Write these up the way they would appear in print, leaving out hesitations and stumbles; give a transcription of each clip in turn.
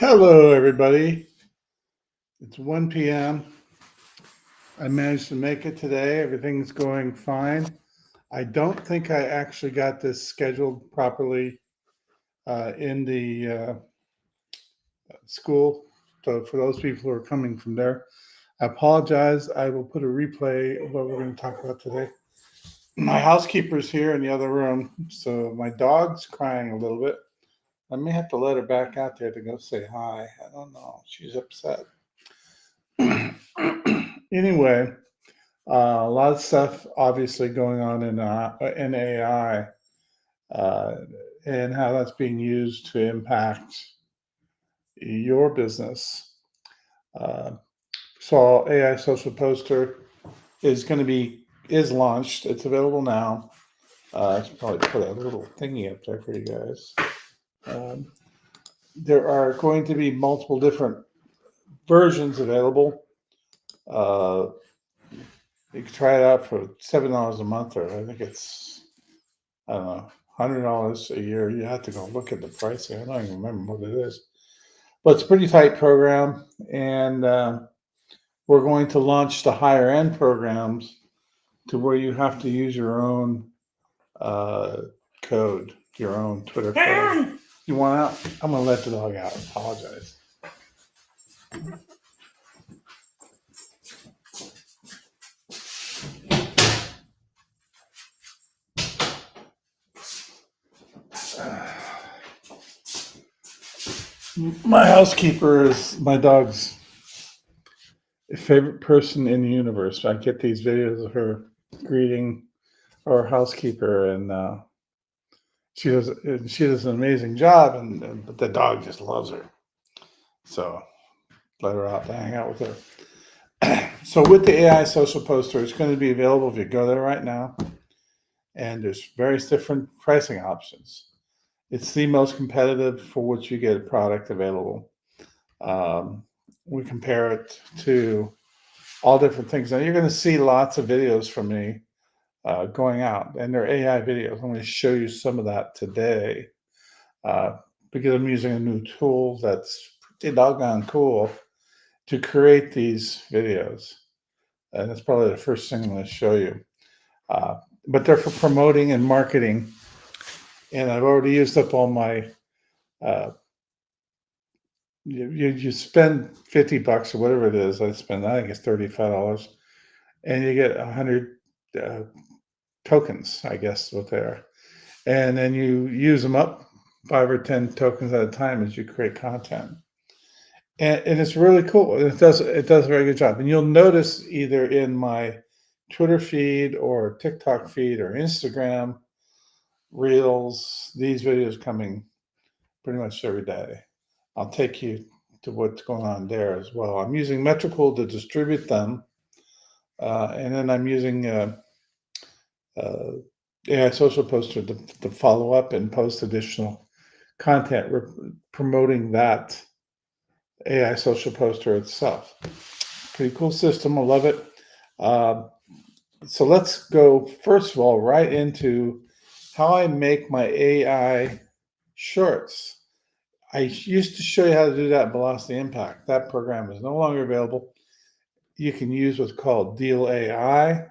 Hello, everybody. It's 1 p.m. I managed to make it today. Everything's going fine. I don't think I actually got this scheduled properly in the school. So, for those people who are coming from there, I apologize. I will put a replay of what we're going to talk about today. My housekeeper's here in the other room, so my dog's crying a little bit. I may have to let her back out there to go say hi. I don't know. She's upset. Anyway, a lot of stuff obviously going on in AI and how that's being used to impact your business. Uh, so AI social poster is launched. It's available now. I should probably put a little thingy up there for you guys. Um, there are going to be multiple different versions available. You can try it out for $7 a month, or I think it's, I don't know, $100 a year. You have to go look at the pricing. I don't even remember what it is, but it's a pretty tight program, and we're going to launch the higher end programs to where you have to use your own code, your own Twitter code. You want out? I'm gonna let the dog out. Apologize. My housekeeper is my dog's favorite person in the universe. I get these videos of her greeting our housekeeper, and she does an amazing job, but the dog just loves her. So let her out to hang out with her. So with the AI social poster, it's going to be available if you go there right now, and there's various different pricing options. It's the most competitive for which you get a product available. We compare it to all different things. Now you're going to see lots of videos from me going out, and they're AI videos. I'm going to show you some of that today because I'm using a new tool that's pretty doggone cool to create these videos. And that's probably the first thing I'm going to show you. But they're for promoting and marketing. And I've already used up all my, you spend $50 or whatever it is. I think it's $35, and you get 100 tokens, I guess what they are. And then you use them up 5 or 10 tokens at a time as you create content. And it's really cool. It does a very good job. And you'll notice either in my Twitter feed or TikTok feed or Instagram Reels, these videos coming pretty much every day. I'll take you to what's going on there as well. I'm using Metricool to distribute them. And then I'm using AI Social Poster to follow up and post additional content. We're promoting that AI Social Poster itself. Pretty cool system. I love it. So let's go, first of all, right into how I make my AI shorts. I used to show you how to do that in Velocity Impact. That program is no longer available. You can use what's called Deal AI.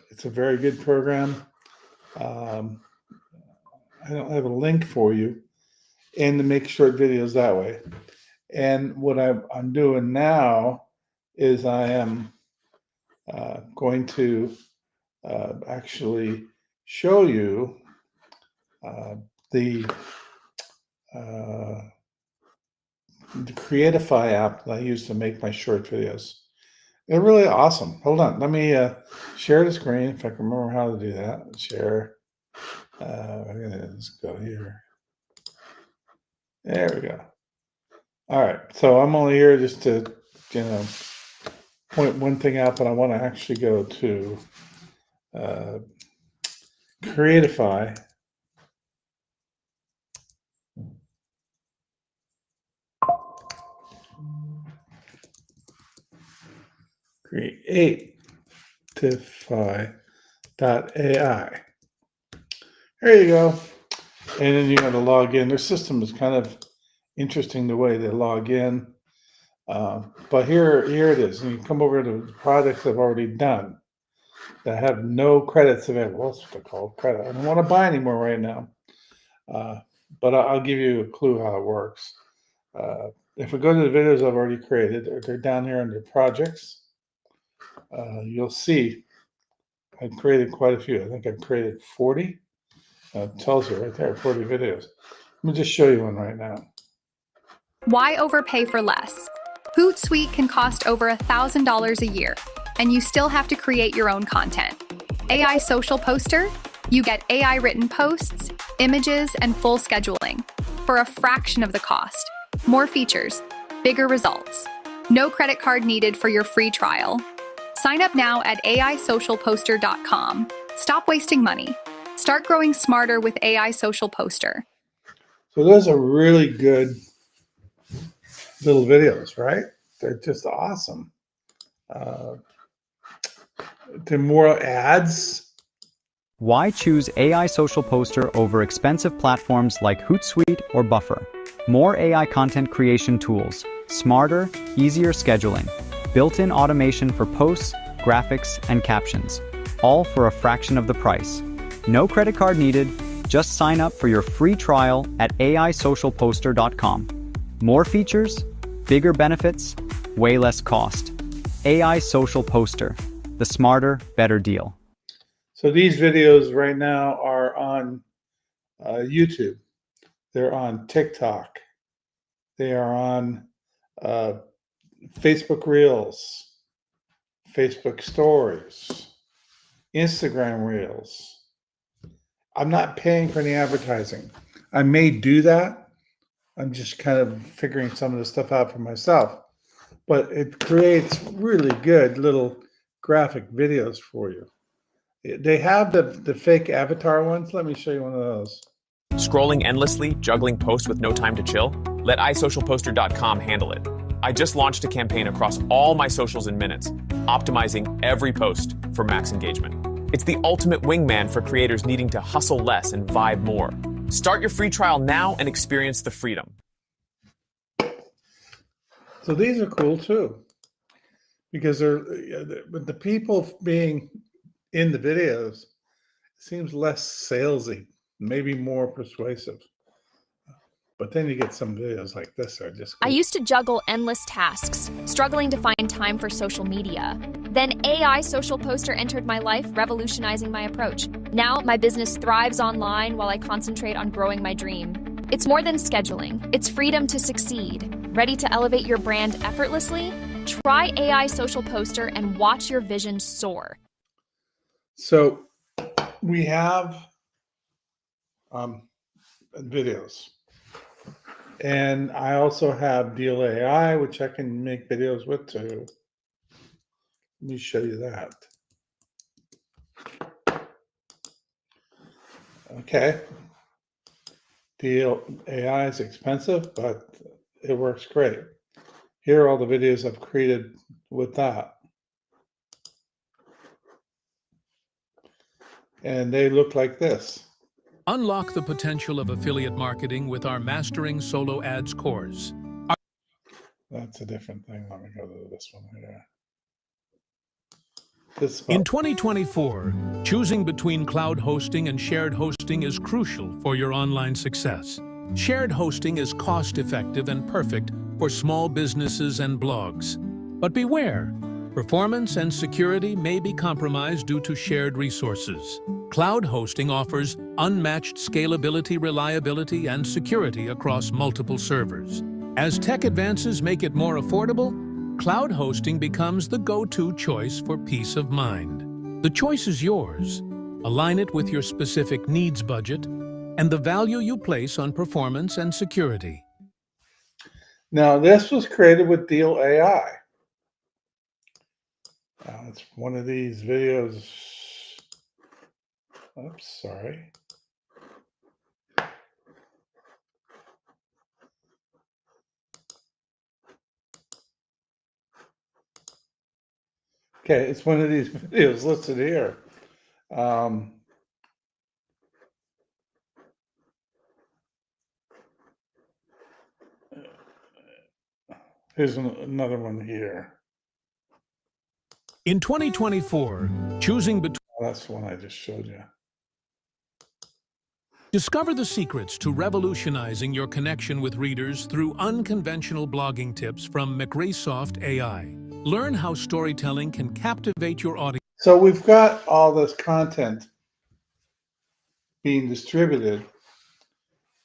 It's a very good program. I don't have a link for you, and to make short videos that way. And what I'm doing now is I am going to actually show you the Creatify app that I use to make my short videos. They're really awesome. Hold on, let me share the screen if I can remember how to do that. Share. I'm gonna just go here. There we go. All right, so I'm only here just to, point one thing out, but I want to actually go to Creatify. Creatify.ai. There you go. And then you got to log in. Their system is kind of interesting the way they log in. But here it is. And you come over to the projects I've already done that have no credits available. That's what they're called, credit. I don't want to buy anymore right now. But I'll give you a clue how it works. If we go to the videos I've already created, they're down here under projects. You'll see I've created quite a few. I think I've created 40. It tells you right there, 40 videos. Let me just show you one right now. Why overpay for less? Hootsuite can cost over $1,000 a year, and you still have to create your own content. AI Social Poster? You get AI written posts, images, and full scheduling for a fraction of the cost. More features, bigger results. No credit card needed for your free trial. Sign up now at aisocialposter.com. Stop wasting money. Start growing smarter with AI Social Poster. So those are really good little videos, right? They're just awesome. They're more ads. Why choose AI Social Poster over expensive platforms like Hootsuite or Buffer? More AI content creation tools, smarter, easier scheduling, built-in automation for posts, graphics, and captions, all for a fraction of the price. No credit card needed. Just sign up for your free trial at aisocialposter.com. More features, bigger benefits, way less cost. AI Social Poster, the smarter, better deal. So these videos right now are on YouTube. They're on TikTok. They are on Facebook Reels, Facebook Stories, Instagram Reels. I'm not paying for any advertising. I may do that. I'm just kind of figuring some of the stuff out for myself. But it creates really good little graphic videos for you. They have the fake avatar ones. Let me show you one of those. Scrolling endlessly, juggling posts with no time to chill? Let iSocialPoster.com handle it. I just launched a campaign across all my socials in minutes, optimizing every post for max engagement. It's the ultimate wingman for creators needing to hustle less and vibe more. Start your free trial now and experience the freedom. So these are cool too, because they're the people being in the videos seems less salesy, maybe more persuasive. But then you get some videos like this are just cool. I used to juggle endless tasks, struggling to find time for social media. Then AI Social Poster entered my life, revolutionizing my approach. Now my business thrives online while I concentrate on growing my dream. It's more than scheduling. It's freedom to succeed. Ready to elevate your brand effortlessly? Try AI Social Poster and watch your vision soar. So we have videos. And I also have Deal AI, which I can make videos with too. Let me show you that. Okay. Deal AI is expensive, but it works great. Here are all the videos I've created with that. And they look like this. Unlock the potential of affiliate marketing with our Mastering Solo Ads course. That's a different thing. Let me go to this one here. In 2024, choosing between cloud hosting and shared hosting is crucial for your online success. Shared hosting is cost-effective and perfect for small businesses and blogs. But beware, performance and security may be compromised due to shared resources. Cloud hosting offers unmatched scalability, reliability, and security across multiple servers. As tech advances make it more affordable, cloud hosting becomes the go-to choice for peace of mind. The choice is yours. Align it with your specific needs budget and the value you place on performance and security. Now, this was created with Deal AI. It's one of these videos. Oops, sorry. Okay, it's one of these videos listed here. Here's another one here. In 2024, choosing between That's the one I just showed you. Discover the secrets to revolutionizing your connection with readers through unconventional blogging tips from Microsoft AI. Learn how storytelling can captivate your audience. So we've got all this content being distributed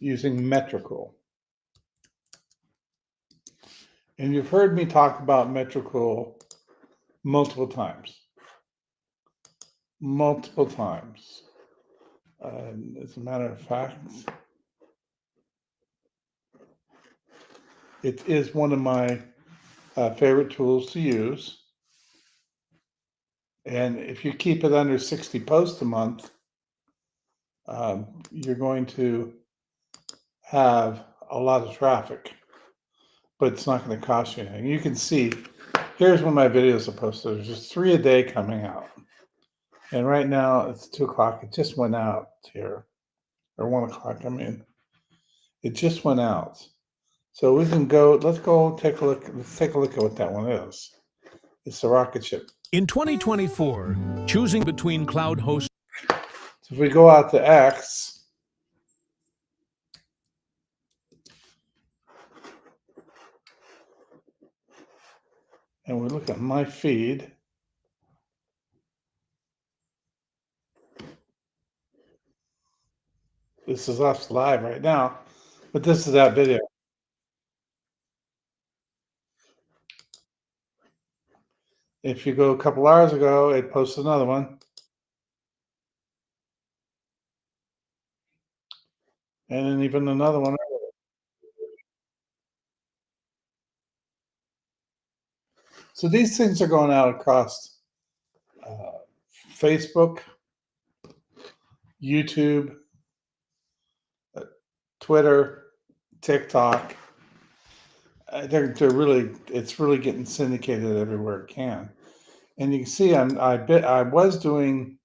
using metrical. And you've heard me talk about metrical multiple times. Multiple times. As a matter of fact, it is one of my favorite tools to use. And if you keep it under 60 posts a month, you're going to have a lot of traffic, but it's not going to cost you anything. You can see, here's when my videos are posted. There's just 3 a day coming out. And right now it's 2 o'clock. It just went out here, or 1 o'clock. I mean, it just went out. So we can go, let's go take a look. Let's take a look at what that one is. It's the rocket ship. In 2024, choosing between cloud hosting. So if we go out to X, and we look at my feed, this is us live right now, but this is that video. If you go a couple hours ago, it posted another one. And then even another one. So these things are going out across Facebook, YouTube, Twitter, TikTok. They're really, it's really getting syndicated everywhere it can. And you can see I was doing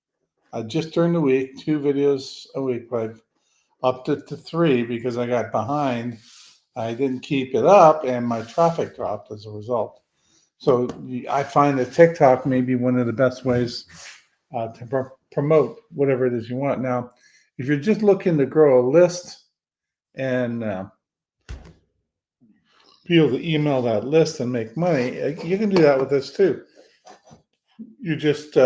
just during the week 2 videos a week, but I've upped it to 3 because I got behind. I didn't keep it up, and my traffic dropped as a result. So I find that TikTok may be one of the best ways to promote whatever it is you want. Now, if you're just looking to grow a list and be able to email that list and make money, you can do that with this too. You just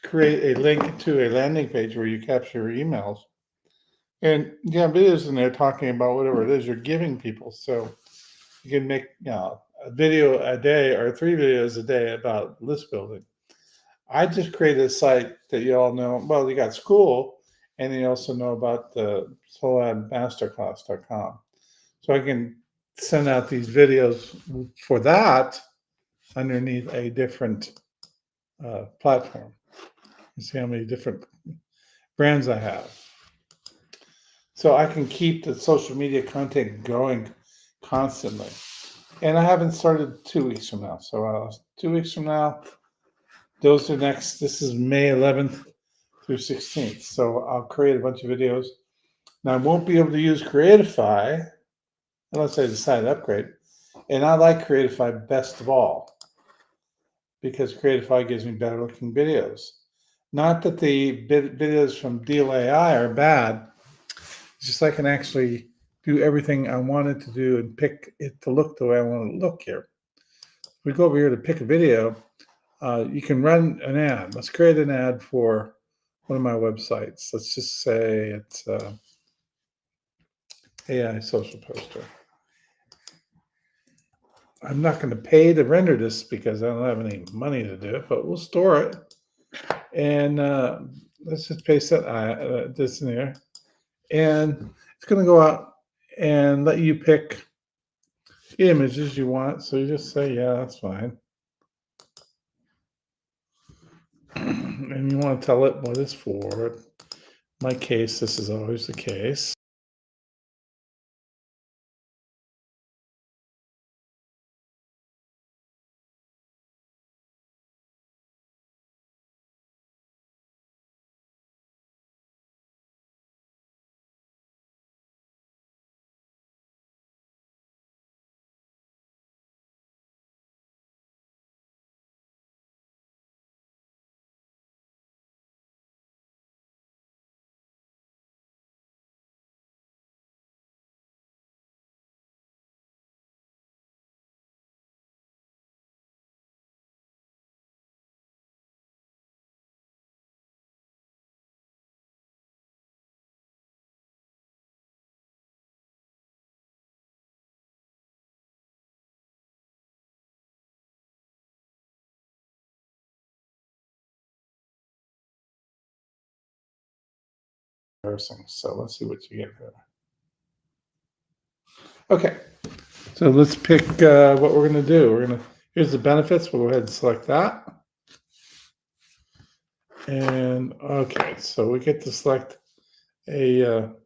create a link to a landing page where you capture your emails. And you have videos in there talking about whatever it is you're giving people. So you can make a video a day or 3 videos a day about list building. I just created a site that you all know. Well, you got school, and you also know about the solabmasterclass.com. So I can send out these videos for that underneath a different platform. You see how many different brands I have. So I can keep the social media content going constantly. And I haven't started 2 weeks from now. So 2 weeks from now, those are next. This is May 11th through 16th. So I'll create a bunch of videos. Now I won't be able to use Creatify unless I decide to upgrade. And I like Creatify best of all because Creatify gives me better looking videos. Not that the videos from Deal AI are bad. It's just I can actually do everything I wanted to do and pick it to look the way I want it to look here. If we go over here to pick a video, you can run an ad. Let's create an ad for one of my websites. Let's just say it's AI social poster. I'm not going to pay to render this because I don't have any money to do it, but we'll store it. And let's just paste that this in there. And it's going to go out and let you pick the images you want. So you just say, yeah, that's fine. And you want to tell it what it's for. In my case, this is always the case. embarrassing. So let's see what you get here. Okay, so let's pick what we're going to do. Here's the benefits. We'll go ahead and select that. And okay, so we get to select in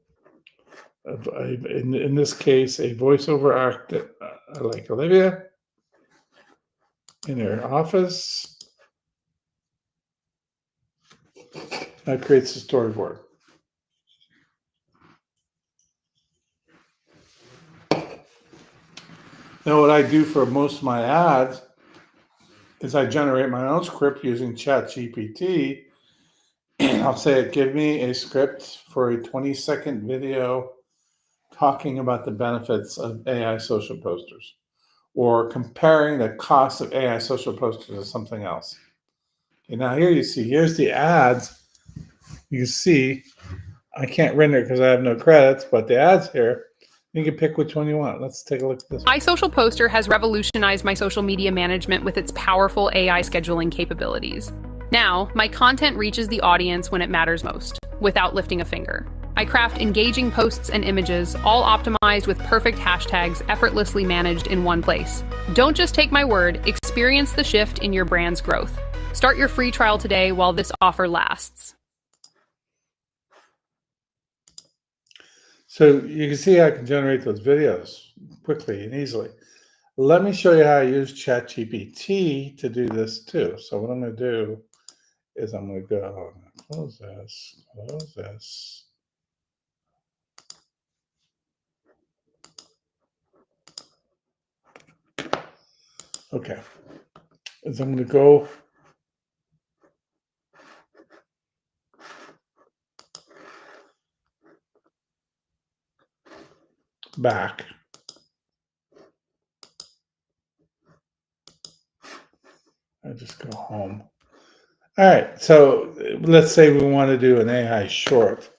this case, a voiceover actor like Olivia in her office. That creates a storyboard. Now, what I do for most of my ads is I generate my own script using ChatGPT. I'll say, give me a script for a 20-second video talking about the benefits of AI social posters, or comparing the cost of AI social posters to something else. Okay, now here you see, here's the ads. You see, I can't render it because I have no credits, but the ads here, you can pick which one you want. Let's take a look at this one. iSocial Poster has revolutionized my social media management with its powerful AI scheduling capabilities. Now, my content reaches the audience when it matters most, without lifting a finger. I craft engaging posts and images, all optimized with perfect hashtags effortlessly managed in one place. Don't just take my word, experience the shift in your brand's growth. Start your free trial today while this offer lasts. So you can see I can generate those videos quickly and easily. Let me show you how I use ChatGPT to do this too. So what I'm going to do is I'm going to go close this, close this. Okay, so I'm going to go back. I just go home. All right, so let's say we want to do an AI short.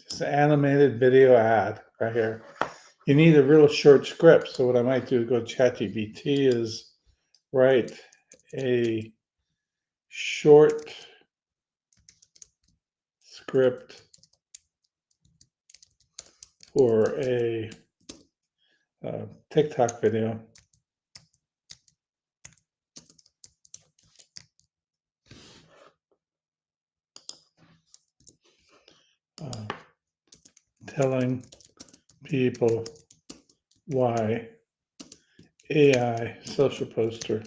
Just an animated video ad right here. You need a real short script. So what I might do, go ChatGPT, is write a short script for a TikTok video. Telling people why AI social poster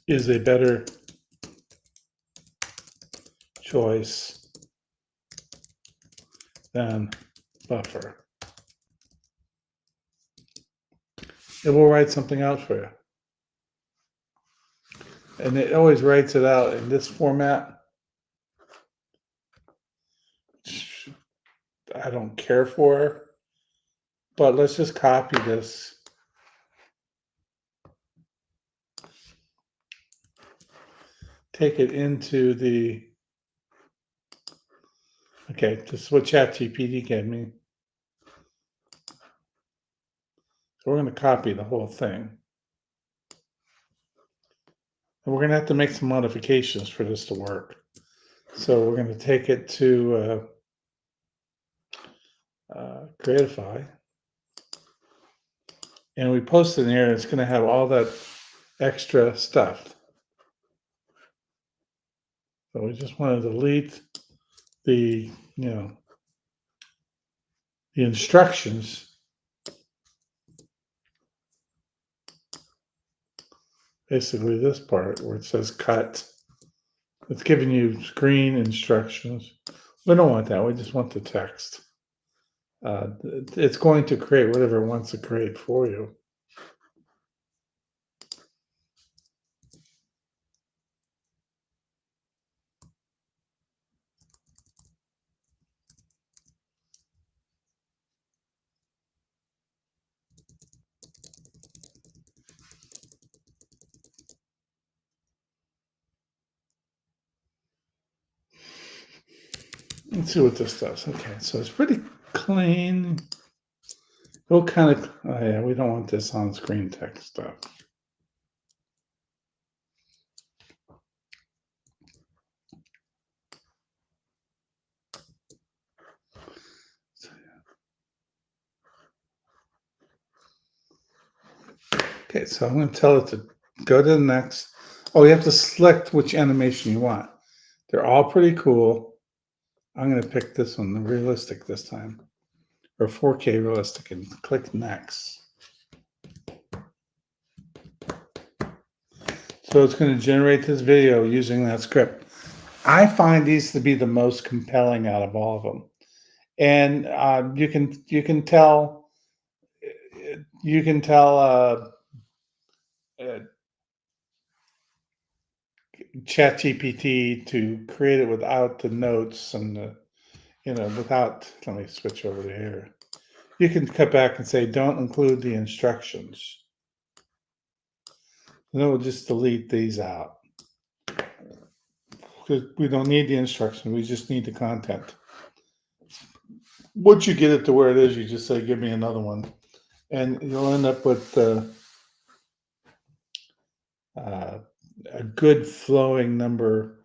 is a better choice than Buffer. It will write something out for you. And it always writes it out in this format. I don't care for, but let's just copy this. Take it into the, okay, this is what ChatGPT gave me. So we're going to copy the whole thing. And we're going to have to make some modifications for this to work. So we're going to take it to Creatify. And we post it in here, and it's going to have all that extra stuff. So we just want to delete the, the instructions. Basically this part where it says cut. It's giving you screen instructions. We don't want that. We just want the text. It's going to create whatever it wants to create for you. Let's see what this does. Okay, so it's pretty clean. It'll kind of, oh yeah, we don't want this on-screen text stuff. Okay, so I'm going to tell it to go to the next. Oh, you have to select which animation you want. They're all pretty cool. I'm going to pick this one, the realistic this time, or 4K realistic, and click next. So it's going to generate this video using that script. I find these to be the most compelling out of all of them, and you can tell ChatGPT to create it without the notes and the, without. Let me switch over to here. You can cut back and say, don't include the instructions. And then we'll just delete these out because we don't need the instructions. We just need the content. Once you get it to where it is, you just say, give me another one. And you'll end up with a good flowing number.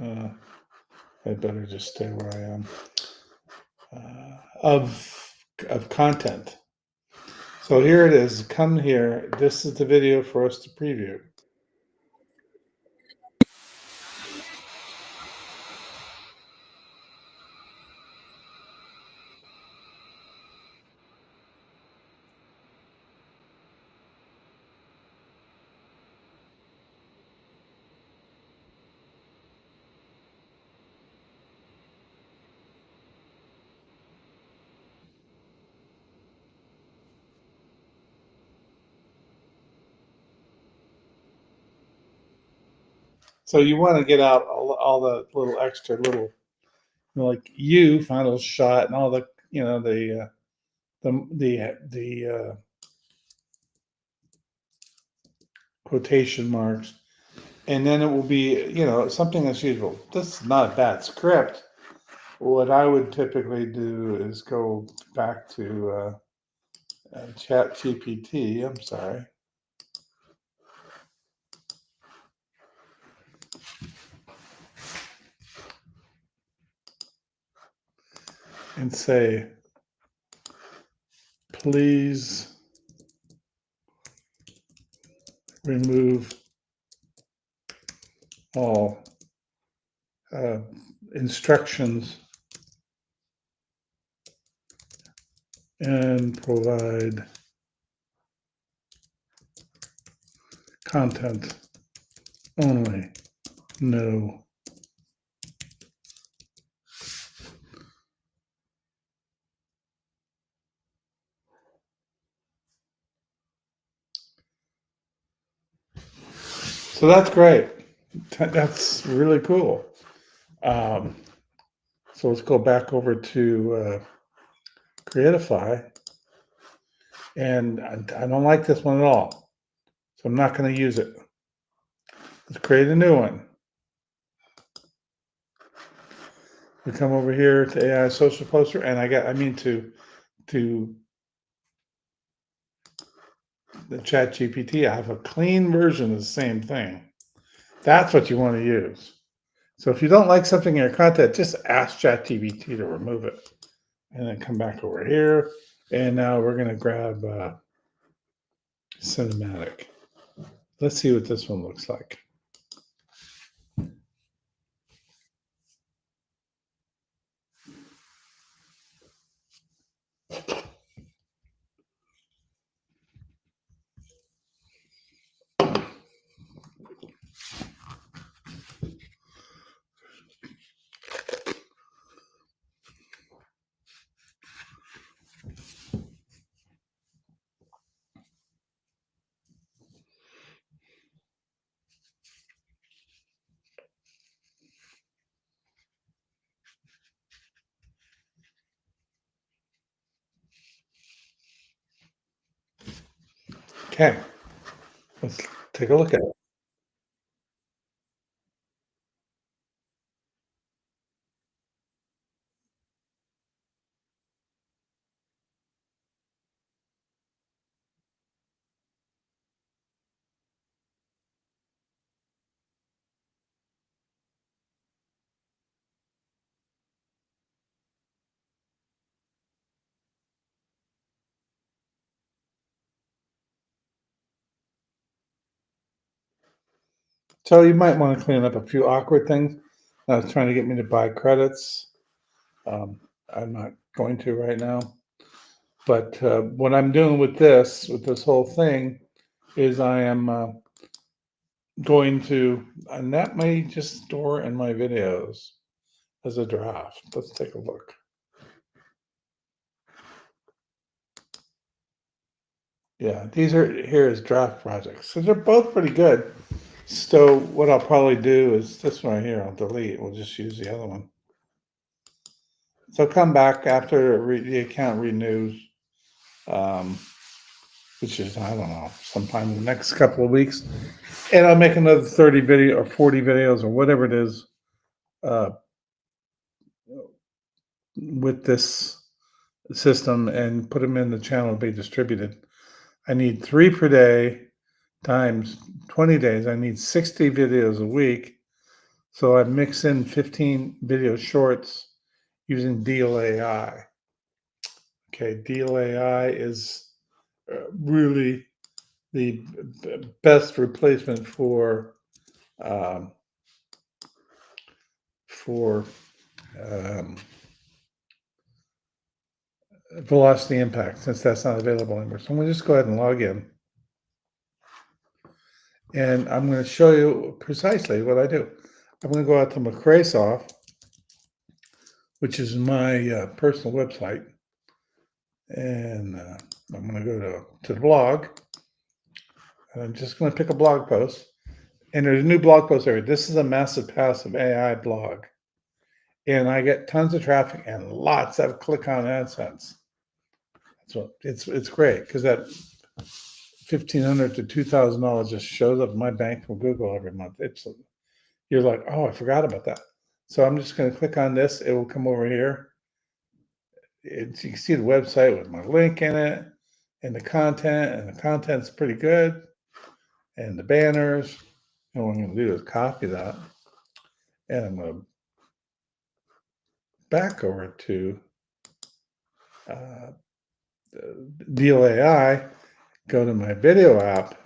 I better just stay where I am. Of content. So here it is. Come here. This is the video for us to preview. So you want to get out all the little extra little, like you final shot and all the, the quotation marks, and then it will be, something as usual. This is not a bad script. What I would typically do is go back to Chat GPT. I'm sorry. And say, please remove all instructions and provide content only. No. So that's great. That's really cool. So let's go back over to Creatify. And I don't like this one at all. So I'm not going to use it. Let's create a new one. We come over here to AI social poster, and to the Chat GPT. I have a clean version of the same thing. That's what you want to use. So if you don't like something in your content, just ask ChatGPT to remove it. And then come back over here. And now we're going to grab cinematic. Let's see what this one looks like. Okay, let's take a look at it. So you might want to clean up a few awkward things. Now it's trying to get me to buy credits. I'm not going to right now. But what I'm doing with this whole thing, is I am going to, and that may just store in my videos as a draft. Let's take a look. Yeah, these are here as draft projects. So they're both pretty good. So what I'll probably do is this one right here, I'll delete. We'll just use the other one. So come back after the account renews, which is, I don't know, sometime in the next couple of weeks. And I'll make another 30 video or 40 videos or whatever it is with this system and put them in the channel to be distributed. I need 3 per day times 20 days. I need 60 videos a week. So I mix in 15 video shorts using Deal AI. Okay, Deal AI is really the best replacement for velocity impact, since that's not available anymore. So I'm going to just go ahead and log in. And I'm going to show you precisely what I do. I'm going to go out to Microsoft, which is my personal website. And I'm going to go to the blog. And I'm just going to pick a blog post. And there's a new blog post area. This is a massive passive AI blog. And I get tons of traffic and lots of click on AdSense. So it's great because that $1,500 to $2,000 just shows up in my bank from Google every month. You're like, oh, I forgot about that. So I'm just going to click on this. It will come over here. You can see the website with my link in it and the content, and the content's pretty good. And the banners. And what I'm going to do is copy that. And I'm going to back over to Deal AI, go to my video app,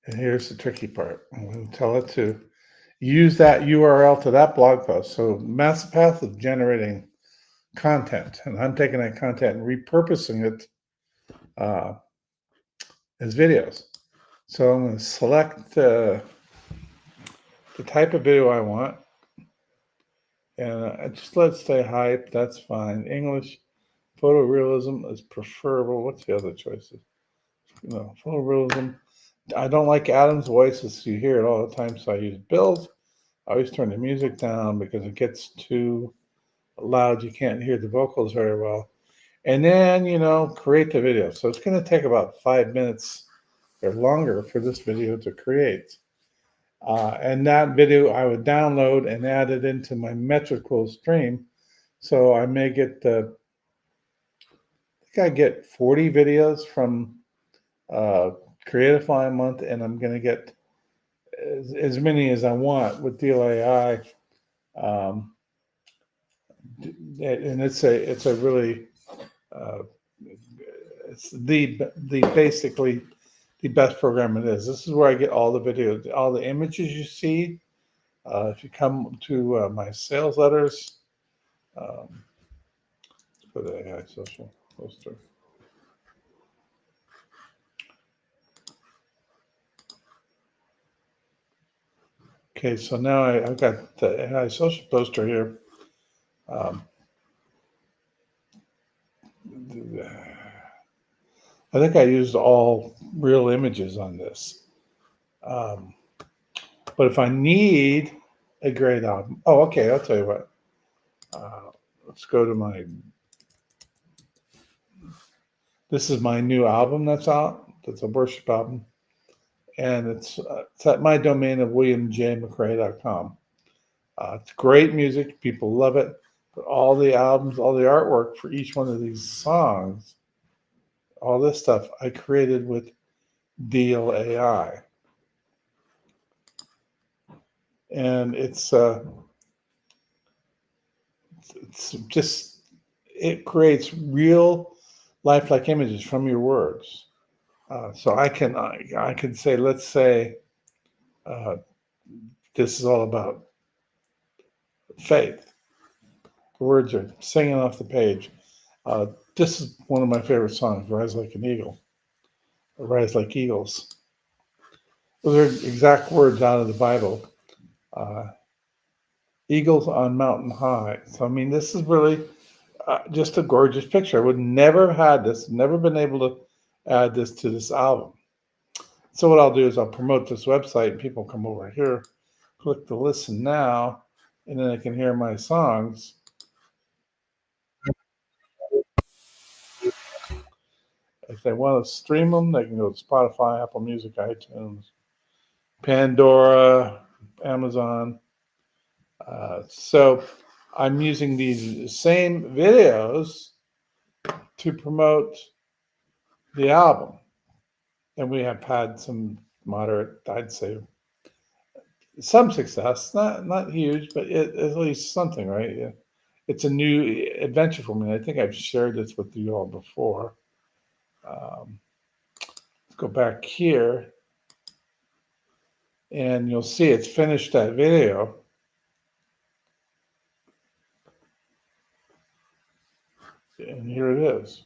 and here's the tricky part. I'm going to tell it to use that URL to that blog post. So massive path is generating content, and I'm taking that content and repurposing it as videos. So I'm going to select the type of video I want, and just let's say hype. That's fine. English. Photorealism is preferable. What's the other choices? No, photorealism. I don't like Adam's voice, as you hear it all the time, so I use Bill's. I always turn the music down because it gets too loud. You can't hear the vocals very well. And then, create the video. So it's going to take about 5 minutes or longer for this video to create. And that video I would download and add it into my metrical stream. So I may get I get 40 videos from Creatify a month, and I'm going to get as many as I want with Deal AI. And it's a really it's basically the best program it is. This is where I get all the videos, all the images you see. If you come to my sales letters, for the AI social poster. Okay, so now I've got the AI social poster here. I think I used all real images on this. But if I need a great album, okay, I'll tell you what. Let's go to this is my new album that's out. That's a worship album. And it's at my domain of williamjmccrae.com. It's great music. People love it. But all the albums, all the artwork for each one of these songs, all this stuff I created with Deal AI. And it creates real lifelike images from your words. So I can say, let's say, Uh, this is all about faith. The words are singing off the page. This is one of my favorite songs, Rise Like an Eagle, Rise Like Eagles. Those are exact words out of the Bible. Eagles on mountain high. So, I mean, this is really just a gorgeous picture. I would never have had this, never been able to add this to this album. So what I'll do is I'll promote this website and people come over here, click the listen now, and then they can hear my songs. If they want to stream them, they can go to Spotify, Apple Music, iTunes, Pandora, Amazon. So I'm using these same videos to promote the album. And we have had some moderate, I'd say, some success, not huge, but at least something, right? Yeah. It's a new adventure for me. I think I've shared this with you all before. Let's go back here, and you'll see it's finished that video. And here it is.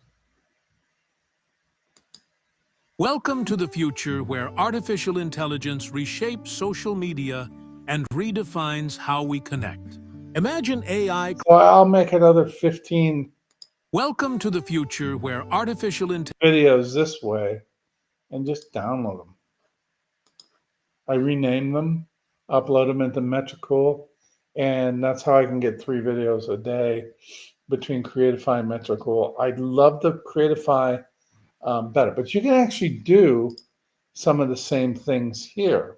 Welcome to the future where artificial intelligence reshapes social media and redefines how we connect. Imagine AI. So I'll make another 15 Welcome to the future where artificial intelligence videos this way and just download them. I rename them, upload them into Metricool, and that's how I can get 3 videos a day between Creatify and Metricool. I'd love to Creatify better, but you can actually do some of the same things here.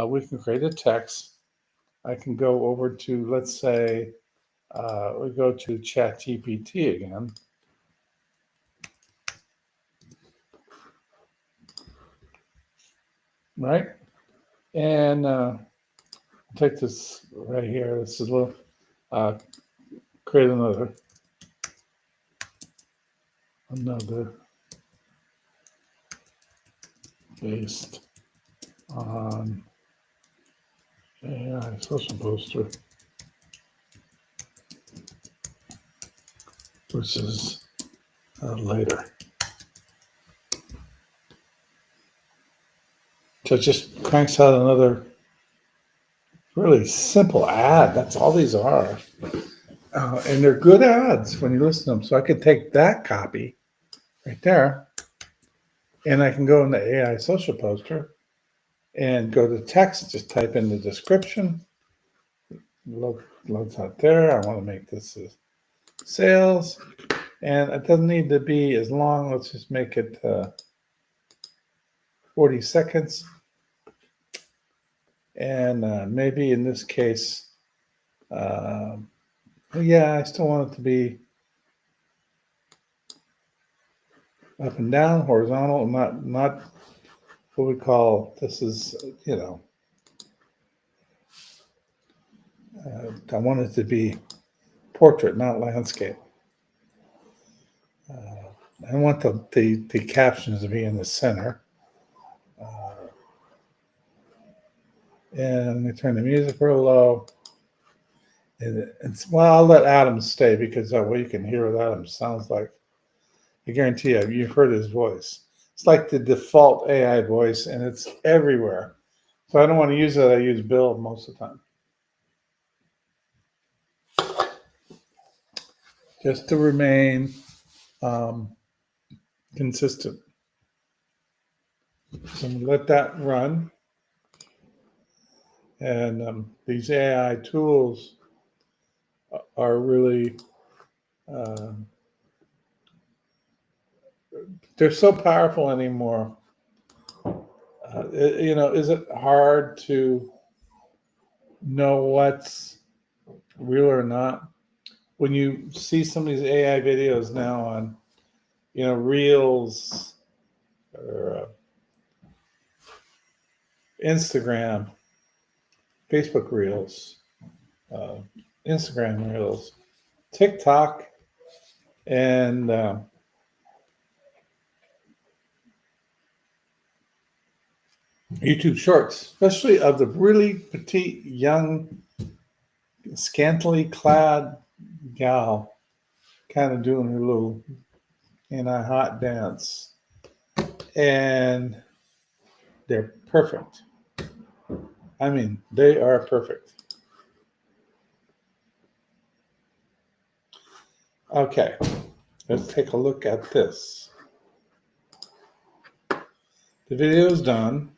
We can create a text. I can go over to, let's say, we go to ChatGPT again. Right? And take this right here. This is a little, create another based on AI social poster, which is later. So it just cranks out another really simple ad. That's all these are. And they're good ads when you listen to them. So I could take that copy right there, and I can go in the AI social poster and go to text, just type in the description. Loads out there. I want to make this sales. And it doesn't need to be as long. Let's just make it 40 seconds. And maybe in this case, yeah, I still want it to be up and down, horizontal, not what we call, this is, I want it to be portrait, not landscape. I want the captions to be in the center. And we turn the music real low. Well, I'll let Adam stay because that way you can hear what Adam sounds like. I guarantee you've heard his voice. It's like the default AI voice, and it's everywhere. So I don't want to use it. I use Bill most of the time. Just to remain consistent. So I'm going to let that run. And these AI tools are really, they're so powerful anymore. Is it hard to know what's real or not? When you see some of these AI videos now on, Reels or Instagram, Facebook Reels, Instagram Reels, TikTok, and YouTube Shorts, especially of the really petite, young, scantily clad gal kind of doing her little hot dance. And they're perfect. I mean, they are perfect. Okay, let's take a look at this. The video is done.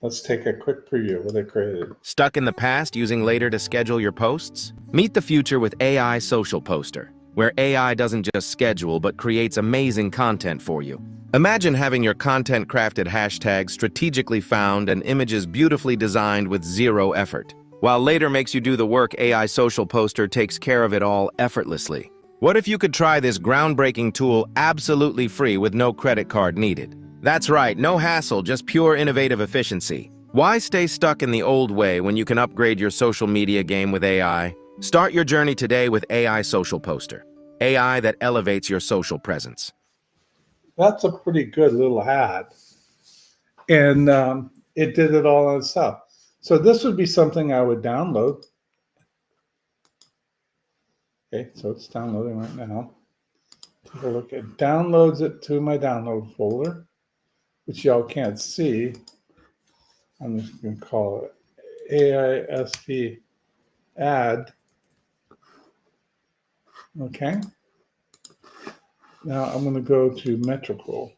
Let's take a quick preview of what I created. Stuck in the past using Later to schedule your posts? Meet the future with AI Social Poster, where AI doesn't just schedule but creates amazing content for you. Imagine having your content crafted hashtags strategically found and images beautifully designed with zero effort. While Later makes you do the work, AI Social Poster takes care of it all effortlessly. What if you could try this groundbreaking tool absolutely free with no credit card needed? That's right, no hassle, just pure innovative efficiency. Why stay stuck in the old way when you can upgrade your social media game with AI? Start your journey today with AI Social Poster, AI that elevates your social presence. That's a pretty good little ad. And it did it all on itself. So this would be something I would download. Okay, so it's downloading right now. Take a look at downloads it to my download folder, which y'all can't see. I'm just going to call it AISP ad. Okay. Now I'm going to go to Metrical.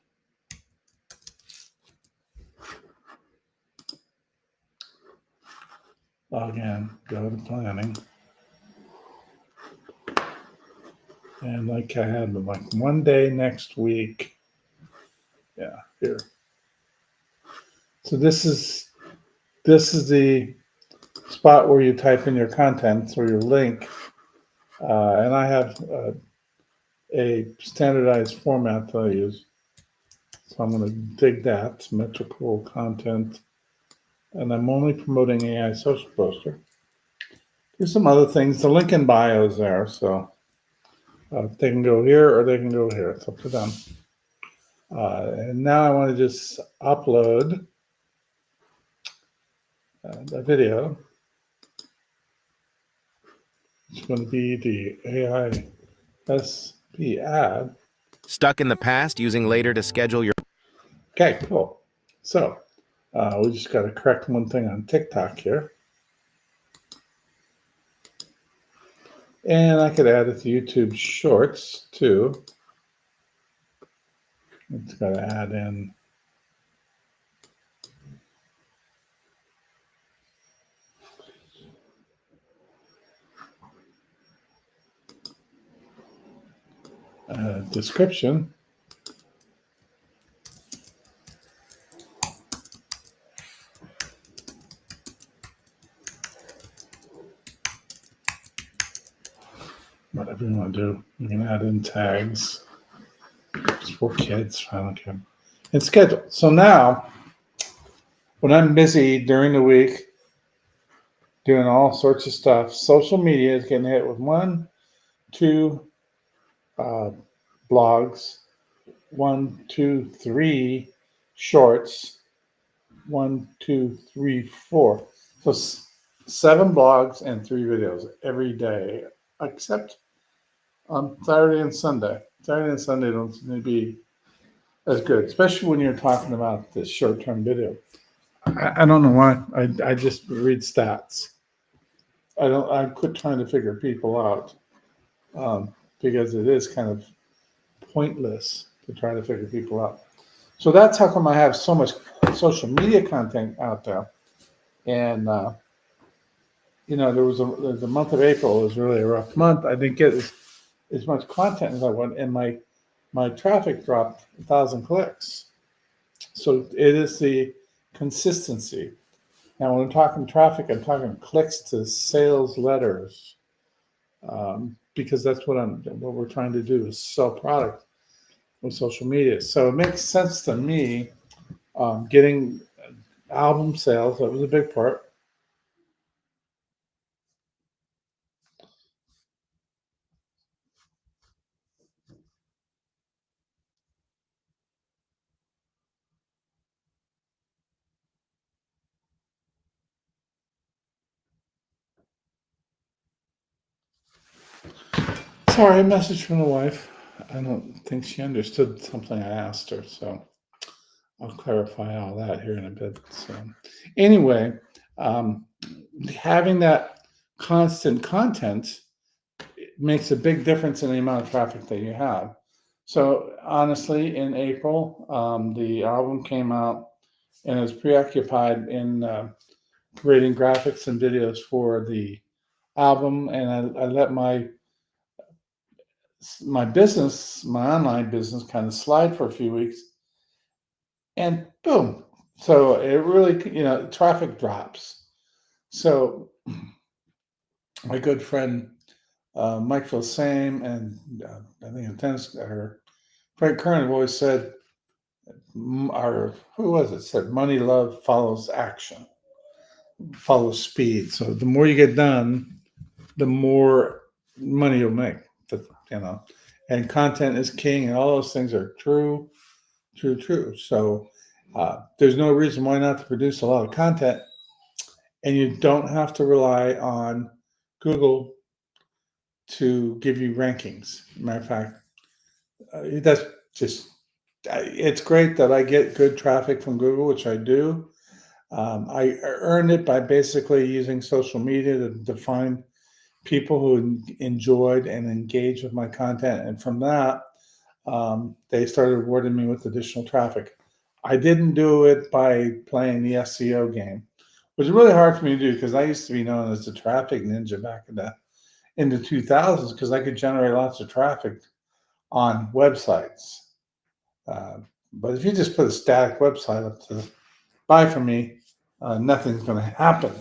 Log in, go to planning. And like I had like one day next week. Yeah, here. So this is the spot where you type in your contents or your link. And I have a standardized format that I use. So I'm going to dig that, symmetrical content. And I'm only promoting AI Social Poster. There's some other things. The link in bio is there. So they can go here or they can go here. It's up to them. And now I want to just upload the video. It's going to be the AISP ad. Stuck in the past using Later to schedule your... Okay, cool. So we just got to correct one thing on TikTok here. And I could add it to YouTube Shorts too. It's got to add in description. Whatever you want to do. You can add in tags. It's for kids. I don't care. And schedule. So now, when I'm busy during the week doing all sorts of stuff, social media is getting hit with 1, 2 blogs, 1, 2, 3 shorts, 1, 2, 3, 4. So 7 blogs and 3 videos every day, except on Saturday and Sunday. Saturday and Sunday don't seem to be as good, especially when you're talking about this short-term video. I don't know why. I just read stats. I quit trying to figure people out because it is kind of pointless to try to figure people out. So that's how come I have so much social media content out there. And there was a month of April was really a rough month. I didn't get as much content as I wanted, and my traffic dropped 1,000 clicks. So it is the consistency. Now, when I'm talking traffic, I'm talking clicks to sales letters, because that's what we're trying to do is sell product with social media. So it makes sense to me getting album sales. That was a big part. Sorry, a message from the wife. I don't think she understood something I asked her, so I'll clarify all that here in a bit. So, anyway, um, having that constant content makes a big difference in the amount of traffic that you have. So, honestly, in April, the album came out, and I was preoccupied in creating graphics and videos for the album, and I let my business, my online business, kind of slide for a few weeks, and boom. So it really, traffic drops. So my good friend Mike feels same, and I think a tennis, or Frank Kern have always said, or who was it? Said money, love follows action, follows speed. So the more you get done, the more money you'll make. You know, and content is king, and all those things are true. So there's no reason why not to produce a lot of content, and you don't have to rely on Google to give you rankings. Matter of fact, that's just it's great that I get good traffic from Google, which I do. I earned it by basically using social media to find people who enjoyed and engaged with my content, and from that, they started rewarding me with additional traffic. I didn't do it by playing the SEO game, which is really hard for me to do because I used to be known as the traffic ninja back in the 2000s because I could generate lots of traffic on websites. But if you just put a static website up to buy from me, nothing's going to happen.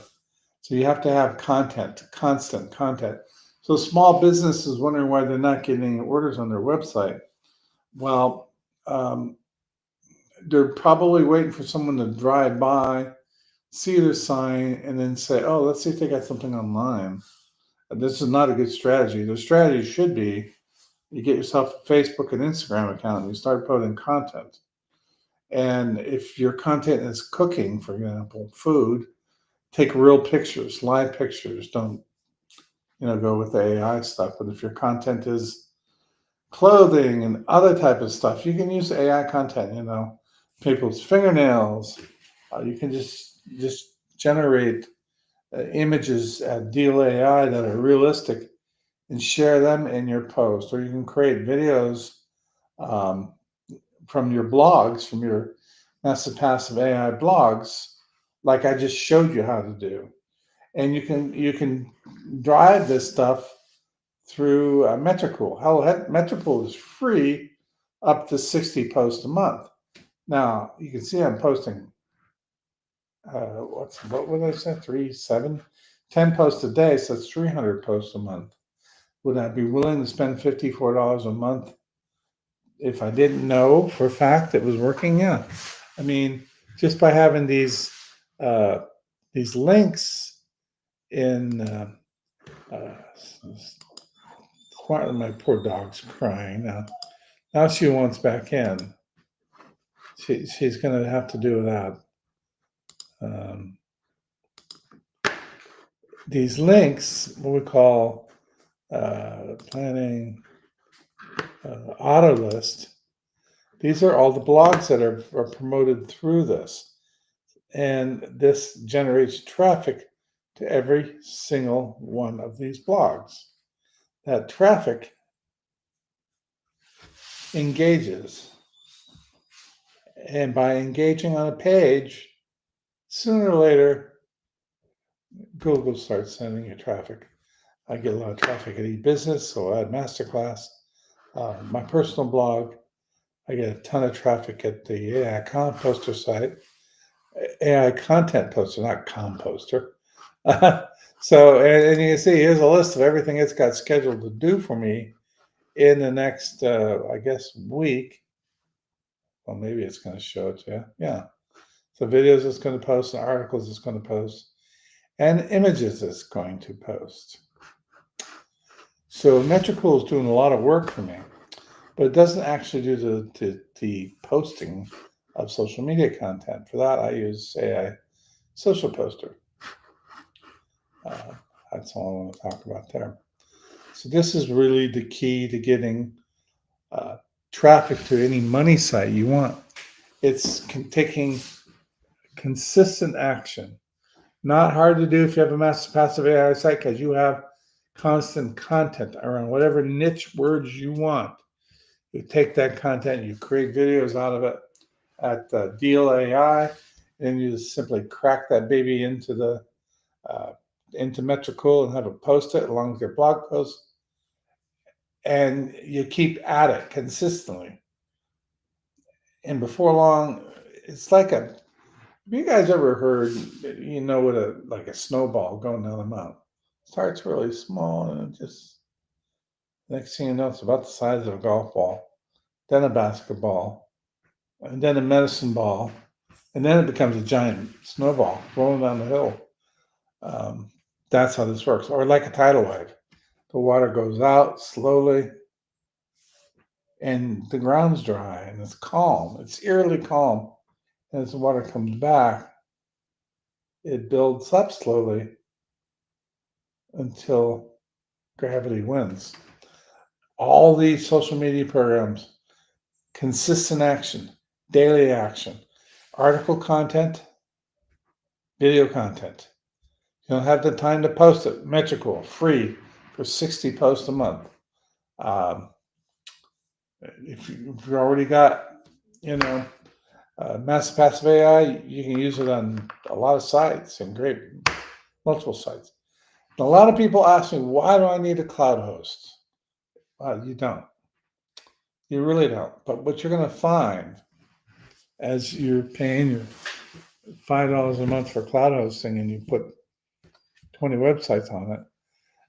So you have to have content, constant content. So small businesses wondering why they're not getting orders on their website. Well, they're probably waiting for someone to drive by, see their sign, and then say, "Oh, let's see if they got something online." This is not a good strategy. The strategy should be you get yourself a Facebook and Instagram account and you start putting content. And if your content is cooking, for example, food, take real pictures, live pictures. Don't go with the AI stuff. But if your content is clothing and other type of stuff, you can use AI content. People's fingernails. You can just generate images at Deal AI that are realistic and share them in your post, or you can create videos from your blogs, from your massive passive AI blogs, like I just showed you how to do. And you can drive this stuff through Metricool. Hell, Metricool is free up to 60 posts a month. Now you can see I'm posting. What would I say? 10 posts a day, so it's 300 posts a month. Would I be willing to spend $54 a month if I didn't know for a fact it was working? Yeah. I mean, just by having these links in my poor dog's crying now. Now she wants back in. She's going to have to do that. These links, what we call planning auto list, these are all the blogs that are promoted through this. And this generates traffic to every single one of these blogs. That traffic engages. And by engaging on a page, sooner or later, Google starts sending you traffic. I get a lot of traffic at eBusiness, so I had Masterclass. My personal blog, I get a ton of traffic at the AI Composter site. AI content poster, not composter. So, and you can see here's a list of everything it's got scheduled to do for me in the next, I guess, week. Well, maybe it's going to show it to you. Yeah. So videos it's going to post, and articles it's going to post, and images it's going to post. So Metricool is doing a lot of work for me, but it doesn't actually do the posting of social media content. For that, I use AI Social Poster. That's all I want to talk about there. So this is really the key to getting traffic to any money site you want. It's taking consistent action. Not hard to do if you have a massive passive AI site because you have constant content around whatever niche words you want. You take that content, you create videos out of it at Deal AI, and you just simply crack that baby into the into Metricool and have it post it along with your blog post, and you keep at it consistently. And before long, it's like a. Have you guys ever heard? You know what like a snowball going down the mountain starts really small and it just next thing you know, it's about the size of a golf ball, then a basketball, and then a medicine ball, and then it becomes a giant snowball rolling down the hill. That's how this works. Or like a tidal wave. The water goes out slowly, and the ground's dry, and it's calm. It's eerily calm. And as the water comes back, it builds up slowly until gravity wins. All these social media programs, consistent action, daily action, article content, video content. You don't have the time to post it. Metricool, free for 60 posts a month. If you've already got, massive passive AI, you can use it on a lot of sites and multiple sites. And a lot of people ask me, why do I need a cloud host? You don't. You really don't. But what you're going to find as you're paying your $5 a month for cloud hosting and you put 20 websites on it,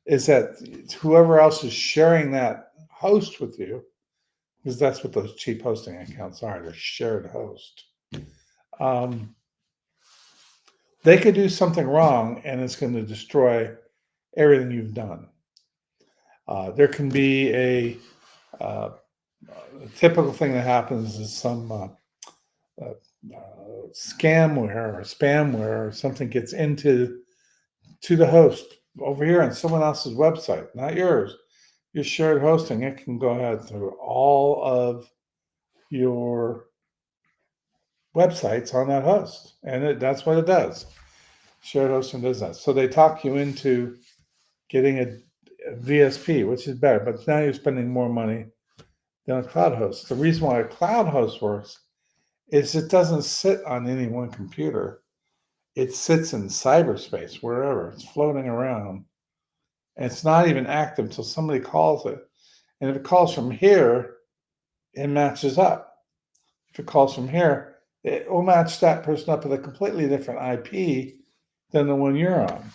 is that whoever else is sharing that host with you, because that's what those cheap hosting accounts are, they're shared host. They could do something wrong and it's going to destroy everything you've done. There can be a typical thing that happens is some scamware or spamware or something gets into the host over here on someone else's website, not yours. Your shared hosting, it can go ahead through all of your websites on that host, and that's what it does. Shared hosting does that. So they talk you into getting a VSP, which is better, but now you're spending more money than a cloud host. The reason why a cloud host works is it doesn't sit on any one computer. It sits in cyberspace, wherever. It's floating around. And it's not even active until somebody calls it. And if it calls from here, it matches up. If it calls from here, it will match that person up with a completely different IP than the one you're on.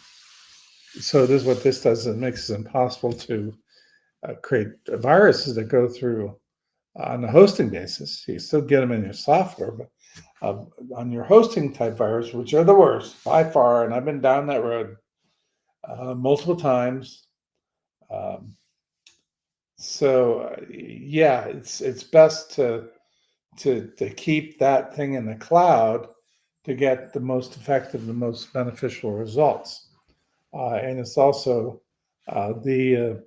So this is what this does. It makes it impossible to create viruses that go through on a hosting basis. You still get them in your software, but on your hosting type virus, which are the worst by far, and I've been down that road multiple times. Yeah, it's best to keep that thing in the cloud to get the most effective, the most beneficial results. And it's also the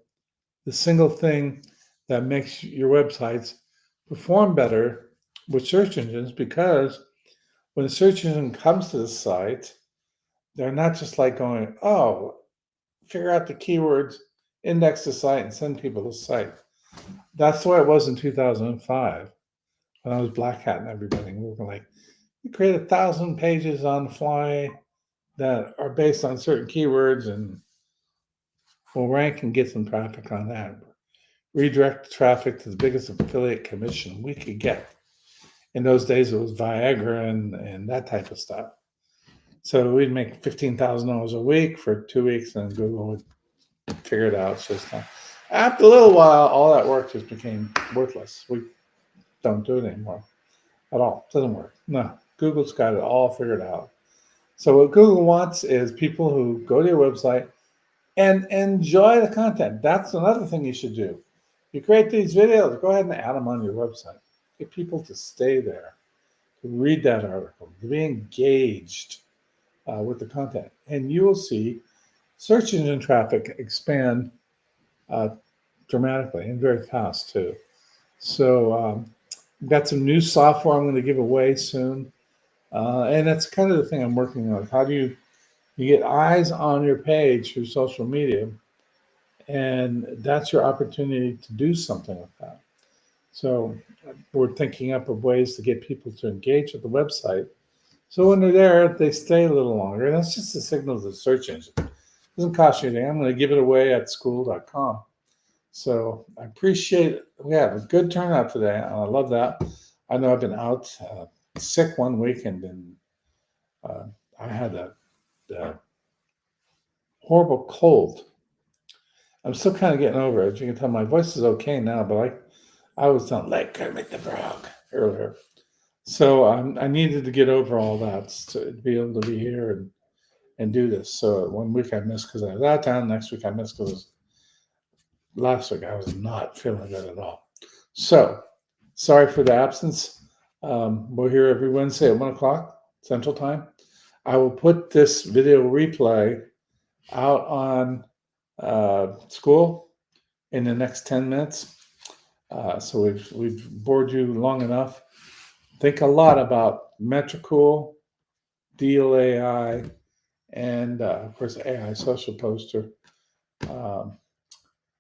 single thing that makes your websites perform better with search engines, because when a search engine comes to the site, they're not just like going, oh, figure out the keywords, index the site, and send people to the site. That's the way it was in 2005 when I was black hatting everybody. We were like, we create 1,000 pages on the fly that are based on certain keywords and we'll rank and get some traffic on that. Redirect traffic to the biggest affiliate commission we could get. In those days, it was Viagra and that type of stuff. So we'd make $15,000 a week for 2 weeks, and Google would figure it out. It's just after a little while, all that work just became worthless. We don't do it anymore at all. It doesn't work. No, Google's got it all figured out. So what Google wants is people who go to your website and enjoy the content. That's another thing you should do. You create these videos, go ahead and add them on your website. Get people to stay there, to read that article, to be engaged with the content. And you will see search engine traffic expand dramatically and very fast too. So got some new software I'm going to give away soon. And that's kind of the thing I'm working on. How do you get eyes on your page through social media? And that's your opportunity to do something with that. So we're thinking up of ways to get people to engage with the website. So when they're there, they stay a little longer. And that's just a signal to the search engine. It doesn't cost you anything. I'm going to give it away at school.com. So I appreciate it. We have a good turnout today. I love that. I know I've been out sick one week, and I had a horrible cold. I'm still kind of getting over it. You can tell my voice is okay now, but I was sounding like Kermit the Frog earlier. So I needed to get over all that to be able to be here and do this. So 1 week I missed because I was out of town. Next week I missed because last week I was not feeling good at all. So sorry for the absence. We're here every Wednesday at 1 o'clock Central Time. I will put this video replay out on school in the next 10 minutes. So we've bored you long enough. Think a lot about Metricool, Deal AI, and of course AI Social Poster.